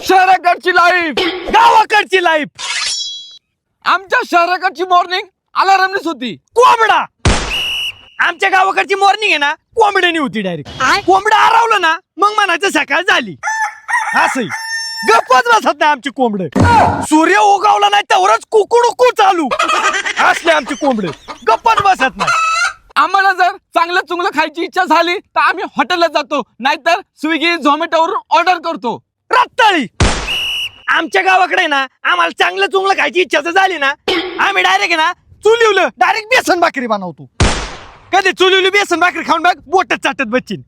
शहराकडची life, गावाकडची life. आमच्या शहराकडची morning अलार्मनेच होती. कोंबडा. आमच्या गावाकडची मॉर्निंग आहे ना कोंबड्यानी होती डायरेक्ट. कोंबडा हरवलं ना मग म्हणायचं सकाळ झाली. असं गप्पच बसत नाही आमची कोंबड. सूर्य उगवला नाही तेवढंच कुकुडुकू चालू असले आमची कोंबड. गप्पच बसत नाही. आम्हाला जर चांगलं चुंगलं खायची इच्छा झाली तर आम्ही हॉटेलला जातो, नाहीतर स्विगी झोमॅटोवरून ऑर्डर करतो. रत्ताळी. आमच्या गावाकडे ना आम्हाला चांगलं चुंगलं खायची इच्छा जर झाली ना आम्ही डायरेक्ट ना चुलीवलं डायरेक्ट बेसन भाकरी बनवतो. कधी चुलीवली बेसन भाकरी खाऊन बघ बोटच चाटत बच्चीन.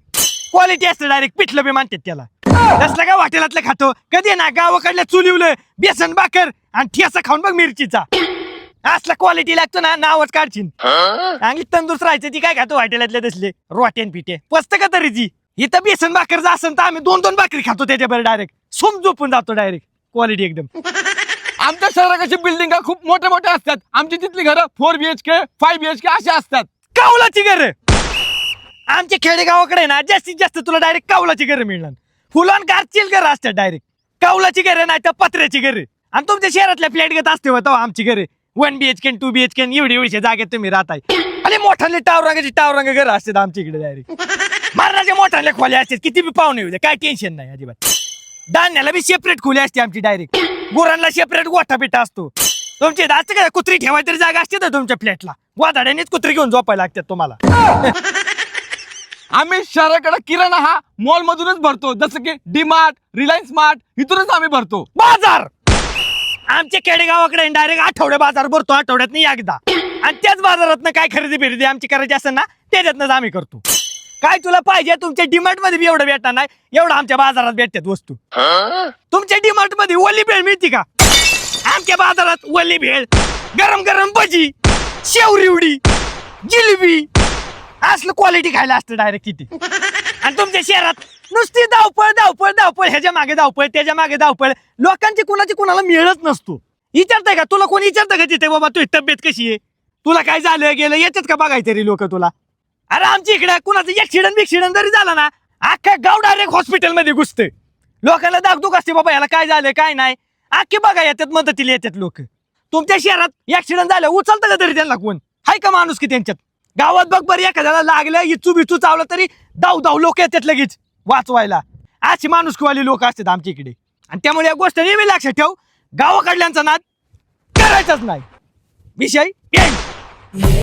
क्वालिटी असतं डायरेक्ट पिठलं बी मानतात त्याला. तसलं काय हॉटेलातलं खातो. कधी ना गावाकडल्या चुलीवलं बेसन भाकर आणि ठेसा खाऊन बघ मिरचीचा. असला क्वालिटी लागतो ना नावच काढशील. चांगली तंदुरुस्त राहायचं ती काय खातो हॉटेलातले तसले रोट्यान पिठे पस्त का तरी जी. इथं बेसन भाकर जर असेल तर आम्ही 2-2 भाकरी खातो त्याच्यावर डायरेक्ट सुम झोपून जातो डायरेक्ट. क्वालिटी एकदम. आमच्या शहराकडची बिल्डिंग खूप मोठ्या मोठ्या असतात. आमची तिथली घरं 4 BHK 5 BHK अशी असतात. कावलाची घर. आमच्या खेडेगावाकडे ना जास्तीत जास्त तुला डायरेक्ट कावलाची घर मिळणार. फुलान गारचील घर असतात डायरेक्ट. कावलाची घर नाही तर पत्र्याची घर. आणि तुमच्या शहरातल्या फ्लॅट घेत असते होता आमची घरे 1 BHK 2 BHK एवढी एवढीच्या जागेत तुम्ही राहताय. आणि मोठाले टावरांगाची घर असतात आमच्या इकडे डायरेक्ट. मारणाच्या मोठाले खोल्या असतात किती बी पाहुणे येऊ दे काय टेन्शन नाही अजिबात. धान्याला बी सेपरेट खोली असते आमची डायरेक्ट. गुरांना सेपरेट गोठा पिठा असतो. तुमची असतं का कुत्री ठेवायची तरी जागा असते ना तुमच्या फ्लॅटला. वादाड्यानेच कुत्री घेऊन झोपायला लागतात तुम्हाला. आम्ही शहराकडे किराणा हा मॉल मधूनच भरतो, जसं की डीमार्ट, रिलायन्स मार्ट इथूनच आम्ही भरतो. बाजार. आमच्या खेडेगावाकडे डायरेक्ट आठवड्या बाजार भरतो आठवड्यात नाही एकदा. आणि त्याच बाजारात काय खरेदी फिरेदी आमची करायची असेल ना त्याच्यातनच आम्ही करतो. काय तुला पाहिजे तुमच्या डीमार्ट मध्ये बी एवढं भेटणार नाही एवढं आमच्या बाजारात भेटतात वस्तू. तुमच्या डीमार्ट मध्ये ओली भेळ मिळते का? आमच्या बाजारात ओली भेळ, गरम गरम भजी, शेवरिवडी, जिलेबी असलं क्वालिटी खायला असतं डायरेक्ट किती. आणि तुमच्या शहरात नुसती धावपळ धावपळ धावपळ ह्याच्या मागे धावपळ त्याच्या मागे धावपळ. लोकांची कुणाची कुणाला मिळत नसतो. विचारताय का तुला कोणी विचारतं का तिथे बाबा तुझी तब्येत कशी आहे तुला काय झालं गेलं येतात का बघायचं रे लोक तुला. अरे आमच्या इकडे कुणाचं ऍक्सिडेंट जरी झाला ना अख्खा गाव डायरेक्ट हॉस्पिटलमध्ये घुसते. लोकांना दागदुख असते बाबा याला काय झालं काय नाही अख्खे बघा येतात मदतीला येतात लोक. तुमच्या शहरात ऍक्सिडेंट झालं उचलतं का तरी त्यांना कोण हाय का माणूस की त्यांच्यात. गावात बघ बरं एखाद्याला लागलं इचू बिचू चावलं तरी धाव लोक येतात लगेच वाचवायला. अशी माणुसकीवाली लोक असतात आमच्या इकडे. आणि त्यामुळे या गोष्ट नेहमी लक्षात ठेव गावाकडल्यांचा नाद करायचाच नाही. विषय